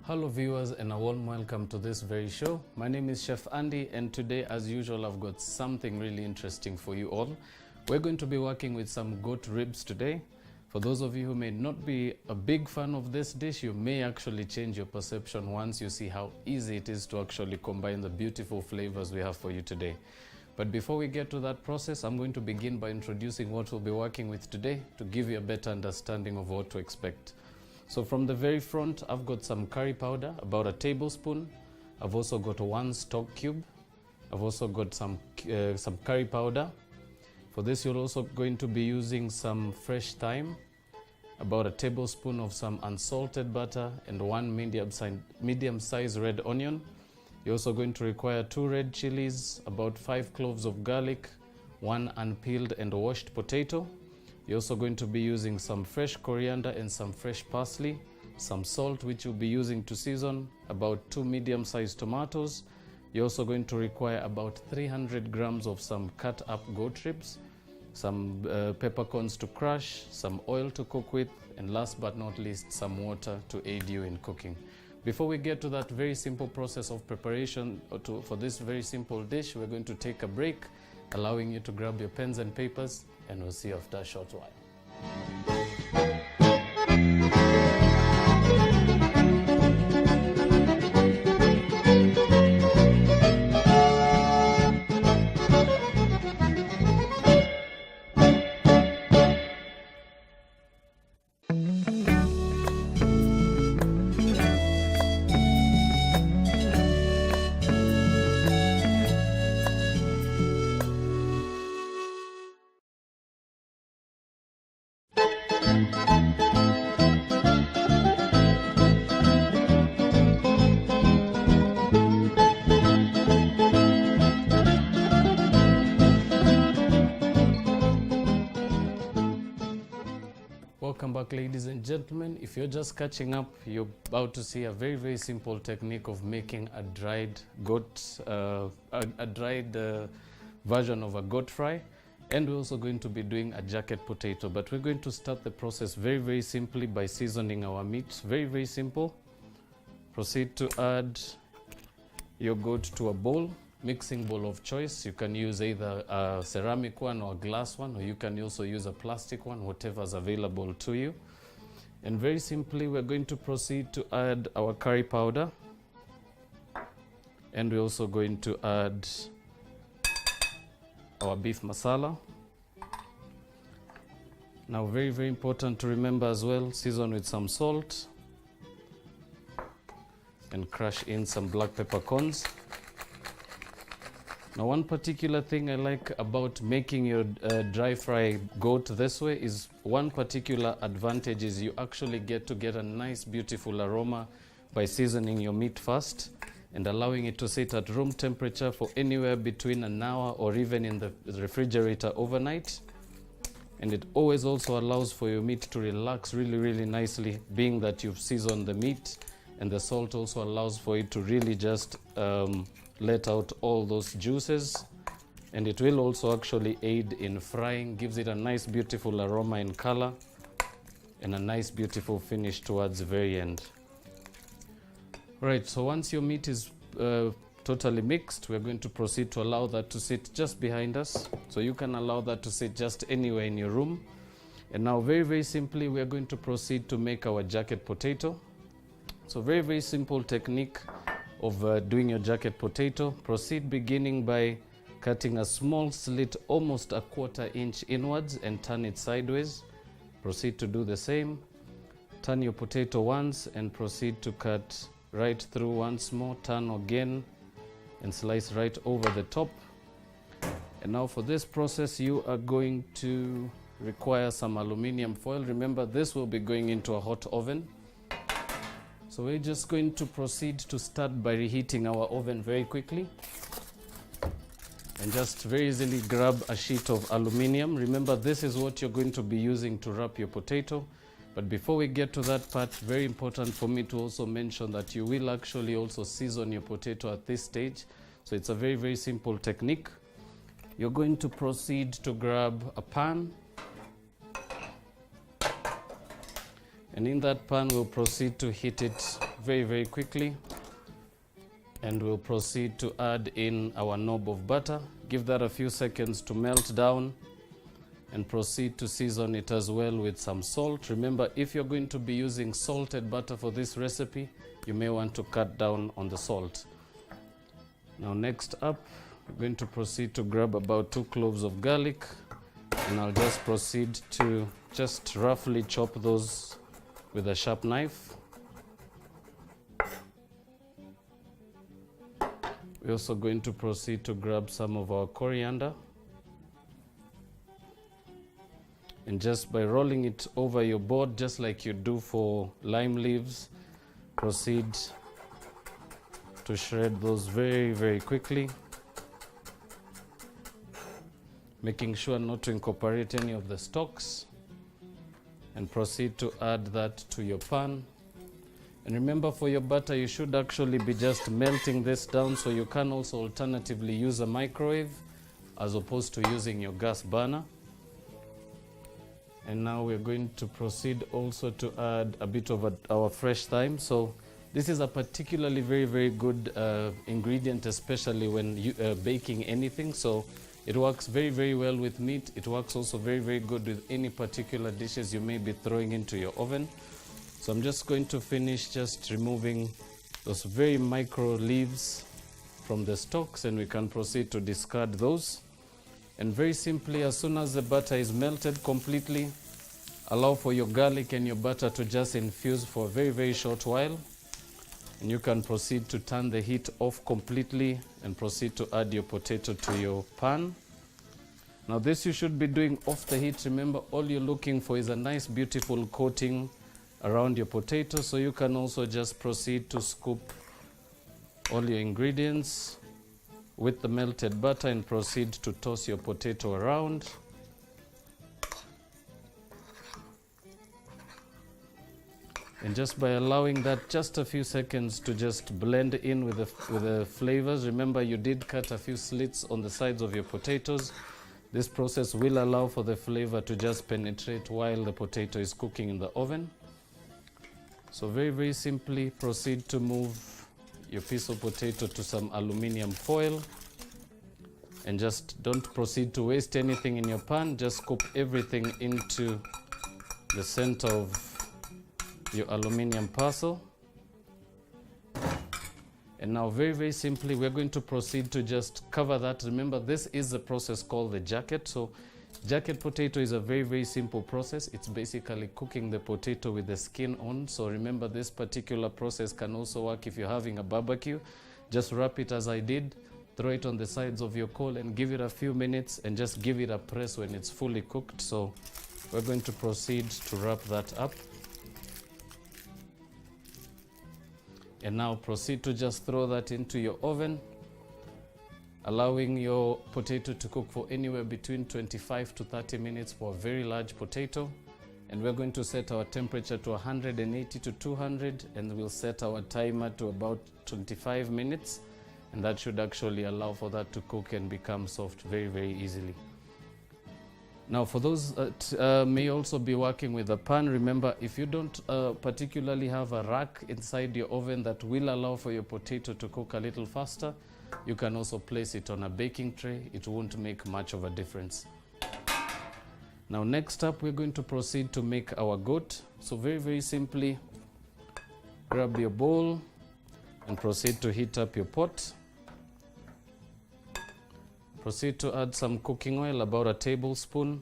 Hello viewers, and a warm welcome to this very show. My name is Chef Andy, and today as usual I've got something really interesting for you all. We're going to be working with some goat ribs today. For those of you who may not be a big fan of this dish, you may actually change your perception once you see how easy it is to actually combine the beautiful flavors we have for you today. But before we get to that process, I'm going to begin by introducing what we'll be working with today to give you a better understanding of what to expect. So from the very front, I've got some curry powder, about a tablespoon. I've also got one stock cube. I've also got some curry powder. For this, you're also going to be using some fresh thyme, about a tablespoon of some unsalted butter, and one medium-sized red onion. You're also going to require 2 red chilies, about 5 cloves of garlic, 1 unpeeled and washed potato. You're also going to be using some fresh coriander and some fresh parsley, some salt which you'll be using to season, about 2 medium-sized tomatoes. You're also going to require about 300 grams of some cut up goat ribs, some peppercorns to crush, some oil to cook with, and last but not least, some water to aid you in cooking. Before we get to that very simple process of preparation for this very simple dish, we're going to take a break, allowing you to grab your pens and papers, and we'll see you after a short while. Welcome back, ladies and gentlemen. If you're just catching up, you're about to see a very simple technique of making a dried goat, version of a goat fry. And we're also going to be doing a jacket potato, but we're going to start the process very simply by seasoning our meat. Very simple. Proceed to add your goat to a bowl, mixing bowl of choice. You can use either a ceramic one or a glass one, or you can also use a plastic one, whatever is available to you. And very simply, we're going to proceed to add our curry powder, and we're also going to add our beef masala. Now very important to remember as well, season with some salt and crush in some black peppercorns. Now one particular thing I like about making your dry fry goat this way is one particular advantage is you actually get a nice beautiful aroma by seasoning your meat first and allowing it to sit at room temperature for anywhere between an hour or even in the refrigerator overnight. And it always also allows for your meat to relax really nicely, being that you've seasoned the meat, and the salt also allows for it to really just let out all those juices, and it will also actually aid in frying, gives it a nice beautiful aroma and color and a nice beautiful finish towards the very end. Right, so once your meat is totally mixed, we're going to proceed to allow that to sit just behind us. So you can allow that to sit just anywhere in your room. And now very simply, we're going to proceed to make our jacket potato. So very simple technique of doing your jacket potato. Proceed beginning by cutting a small slit almost a 1/4 inch inwards and turn it sideways. Proceed to do the same. Turn your potato once and proceed to cut right through once more. Turn again and slice right over the top. And now for this process, you are going to require some aluminum foil. Remember, this will be going into a hot oven. So we're just going to proceed to start by reheating our oven very quickly. And just very easily grab a sheet of aluminum. Remember, this is what you're going to be using to wrap your potato. But before we get to that part, very important for me to also mention that you will actually also season your potato at this stage. So it's a very, very simple technique. You're going to proceed to grab a pan. And in that pan, we'll proceed to heat it very, very quickly. And we'll proceed to add in our knob of butter. Give that a few seconds to melt down. And proceed to season it as well with some salt. Remember, if you're going to be using salted butter for this recipe, you may want to cut down on the salt. Now next up, we're going to proceed to grab about 2 cloves of garlic. And I'll just proceed to just roughly chop those with a sharp knife. We're also going to proceed to grab some of our coriander. And just by rolling it over your board, just like you do for lime leaves, proceed to shred those very, very quickly. Making sure not to incorporate any of the stalks. And proceed to add that to your pan. And remember, for your butter, you should actually be just melting this down, so you can also alternatively use a microwave as opposed to using your gas burner. And now we're going to proceed also to add a bit of our fresh thyme. So this is a particularly very, very good ingredient, especially when you baking anything. So it works very, very well with meat. It works also very, very good with any particular dishes you may be throwing into your oven. So I'm just going to finish just removing those very micro leaves from the stalks, and we can proceed to discard those. And very simply, as soon as the butter is melted completely, allow for your garlic and your butter to just infuse for a very, very short while. And you can proceed to turn the heat off completely and proceed to add your potato to your pan. Now this you should be doing off the heat. Remember, all you're looking for is a nice, beautiful coating around your potato. So you can also just proceed to scoop all your ingredients with the melted butter and proceed to toss your potato around. And just by allowing that just a few seconds to just blend in with the flavors. Remember, you did cut a few slits on the sides of your potatoes. This process will allow for the flavor to just penetrate while the potato is cooking in the oven. So very, very simply proceed to move your piece of potato to some aluminum foil. And just don't proceed to waste anything in your pan. Just scoop everything into the center of your aluminum parcel. And now very, very simply, we're going to proceed to just cover that. Remember, this is a process called the jacket. So jacket potato is a very, very simple process. It's basically cooking the potato with the skin on. So remember, this particular process can also work if you're having a barbecue. Just wrap it as I did, throw it on the sides of your coal and give it a few minutes and just give it a press when it's fully cooked. So we're going to proceed to wrap that up. And now proceed to just throw that into your oven, allowing your potato to cook for anywhere between 25 to 30 minutes for a very large potato. And we're going to set our temperature to 180 to 200, and we'll set our timer to about 25 minutes. And that should actually allow for that to cook and become soft very, very easily. Now, for those that may also be working with a pan, remember, if you don't particularly have a rack inside your oven that will allow for your potato to cook a little faster, you can also place it on a baking tray. It won't make much of a difference. Now, next up, we're going to proceed to make our goat. So very, very simply, grab your bowl and proceed to heat up your pot. Proceed to add some cooking oil, about a tablespoon.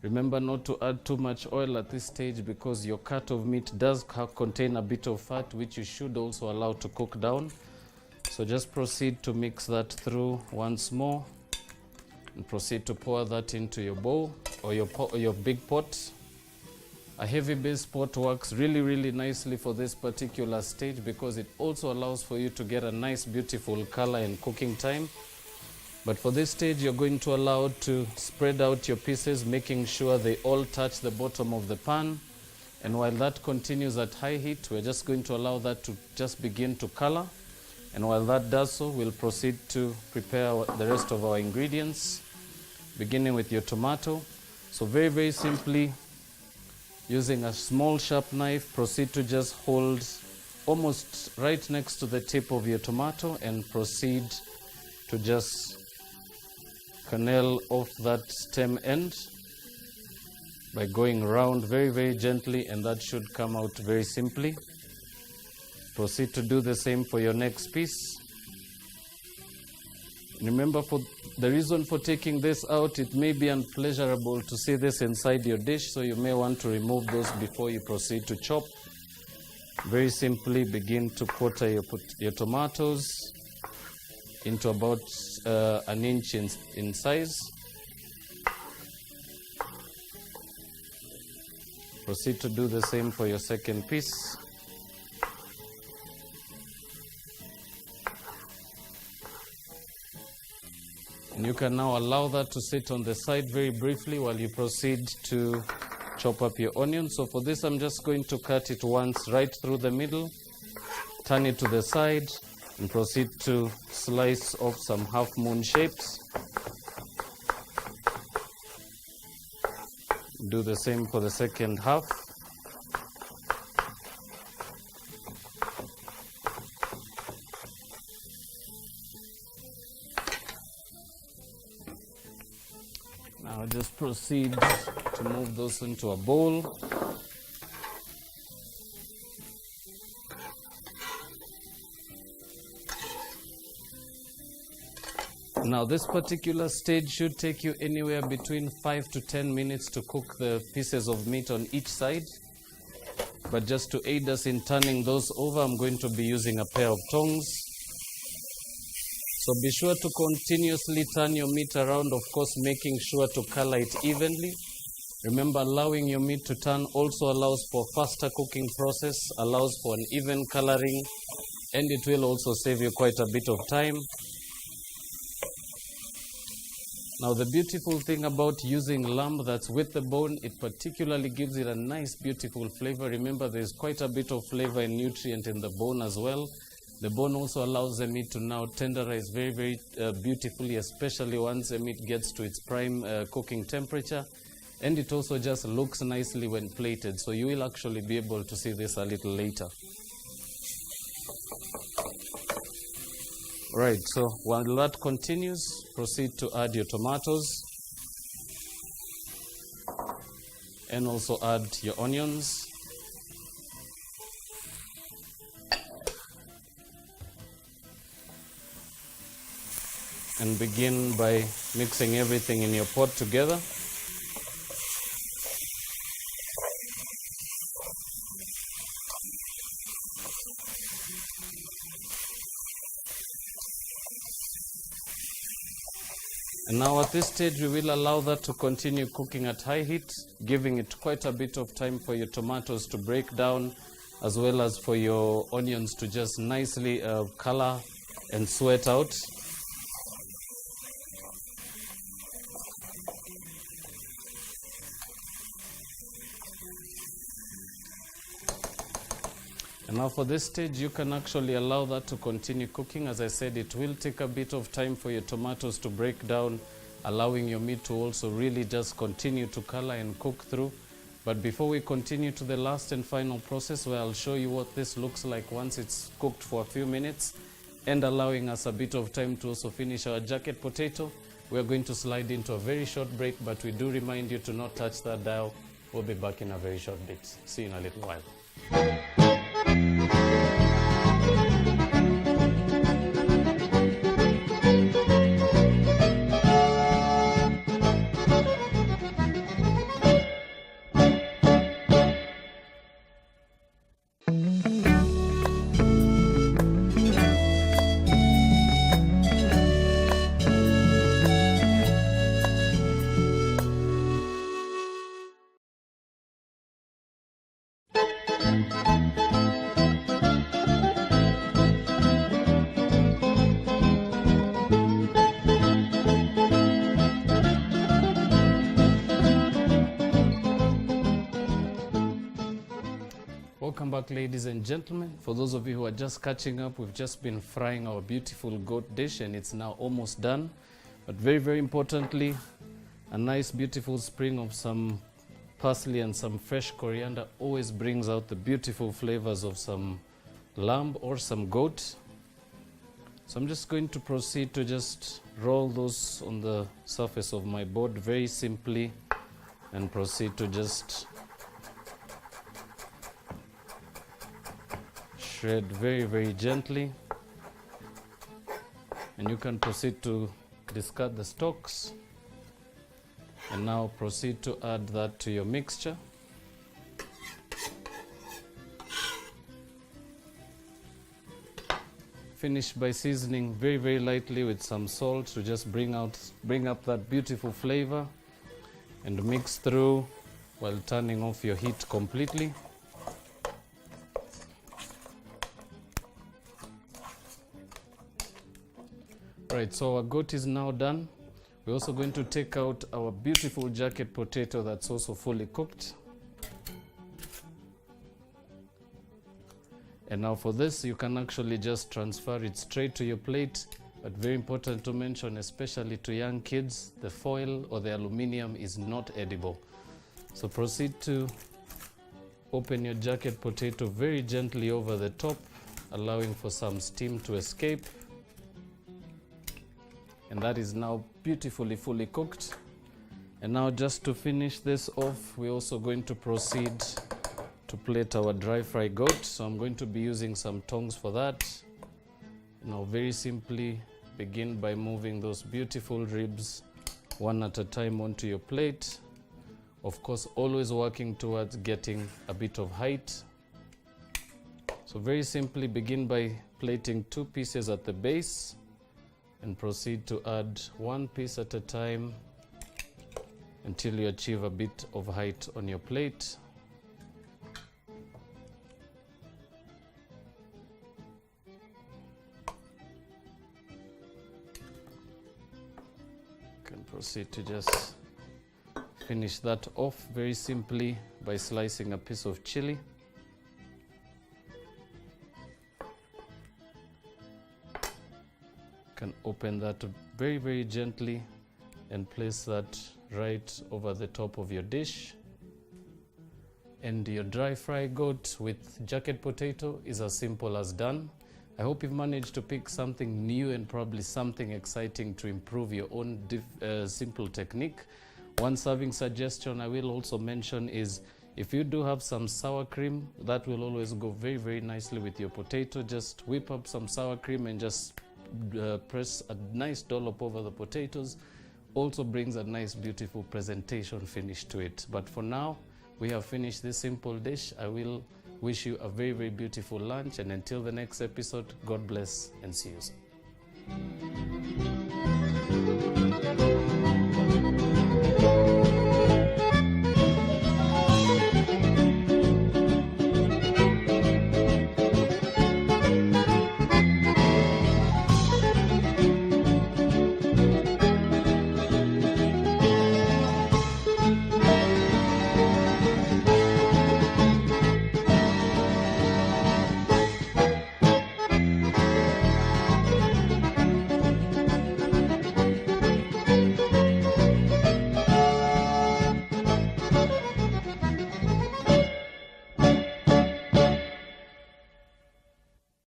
Remember not to add too much oil at this stage because your cut of meat does contain a bit of fat, which you should also allow to cook down. So just proceed to mix that through once more and proceed to pour that into your bowl or your big pot. A heavy base pot works really nicely for this particular stage because it also allows for you to get a nice beautiful color and cooking time. But for this stage, you're going to allow to spread out your pieces, making sure they all touch the bottom of the pan. And while that continues at high heat, we're just going to allow that to just begin to color. And while that does so, we'll proceed to prepare the rest of our ingredients, beginning with your tomato. So very simply, using a small sharp knife, proceed to just hold almost right next to the tip of your tomato and proceed to just kernel off that stem end by going around very gently, and that should come out very simply. Proceed to do the same for your next piece. Remember, for the reason for taking this out, it may be unpleasurable to see this inside your dish, so you may want to remove those before you proceed to chop. Very simply begin to quarter your tomatoes into about an inch in size. Proceed to do the same for your second piece. And you can now allow that to sit on the side very briefly while you proceed to chop up your onion. So for this, I'm just going to cut it once right through the middle, turn it to the side, and proceed to slice off some half moon shapes. Do the same for the second half. Now just proceed to move those into a bowl. Now this particular stage should take you anywhere between 5 to 10 minutes to cook the pieces of meat on each side. But just to aid us in turning those over, I'm going to be using a pair of tongs. So be sure to continuously turn your meat around, of course making sure to color it evenly. Remember, allowing your meat to turn also allows for faster cooking process, allows for an even coloring, and it will also save you quite a bit of time. Now the beautiful thing about using lamb that's with the bone, it particularly gives it a nice beautiful flavor. Remember, there's quite a bit of flavor and nutrient in the bone as well. The bone also allows the meat to now tenderize very beautifully, especially once the meat gets to its prime cooking temperature. And it also just looks nicely when plated, so you will actually be able to see this a little later. Right, so while that continues, proceed to add your tomatoes and also add your onions. And begin by mixing everything in your pot together. And now at this stage, we will allow that to continue cooking at high heat, giving it quite a bit of time for your tomatoes to break down, as well as for your onions to just nicely color and sweat out. And now for this stage, you can actually allow that to continue cooking. As I said, it will take a bit of time for your tomatoes to break down, allowing your meat to also really just continue to color and cook through. But before we continue to the last and final process, where I'll show you what this looks like once it's cooked for a few minutes, and allowing us a bit of time to also finish our jacket potato, we're going to slide into a very short break, but we do remind you to not touch that dial. We'll be back in a very short bit. See you in a little while. back, ladies and gentlemen. For those of you who are just catching up, we've just been frying our beautiful goat dish and it's now almost done. But very, very importantly, a nice beautiful spring of some parsley and some fresh coriander always brings out the beautiful flavors of some lamb or some goat. So I'm just going to proceed to just roll those on the surface of my board very simply and proceed to just shred very, very gently. And you can proceed to discard the stalks. And now proceed to add that to your mixture. Finish by seasoning very, very lightly with some salt to just bring up that beautiful flavor, and mix through while turning off your heat completely. Right, so our goat is now done. We're also going to take out our beautiful jacket potato that's also fully cooked. And now for this, you can actually just transfer it straight to your plate. But very important to mention, especially to young kids, the foil or the aluminium is not edible. So proceed to open your jacket potato very gently over the top, allowing for some steam to escape. And that is now beautifully fully cooked. And now just to finish this off, we're also going to proceed to plate our dry fry goat. So I'm going to be using some tongs for that. Now very simply begin by moving those beautiful ribs one at a time onto your plate. Of course, always working towards getting a bit of height. So very simply begin by plating 2 pieces at the base and proceed to add 1 piece at a time until you achieve a bit of height on your plate. Can proceed to just finish that off very simply by slicing a piece of chili. Can open that very, very gently and place that right over the top of your dish. And your dry fry goat with jacket potato is as simple as done. I hope you've managed to pick something new and probably something exciting to improve your own simple technique. One serving suggestion I will also mention is, if you do have some sour cream, that will always go very, very nicely with your potato. Just whip up some sour cream and just press a nice dollop over the potatoes. Also brings a nice, beautiful presentation finish to it. But for now, we have finished this simple dish. I will wish you a very, very beautiful lunch, and until the next episode, God bless and see you soon.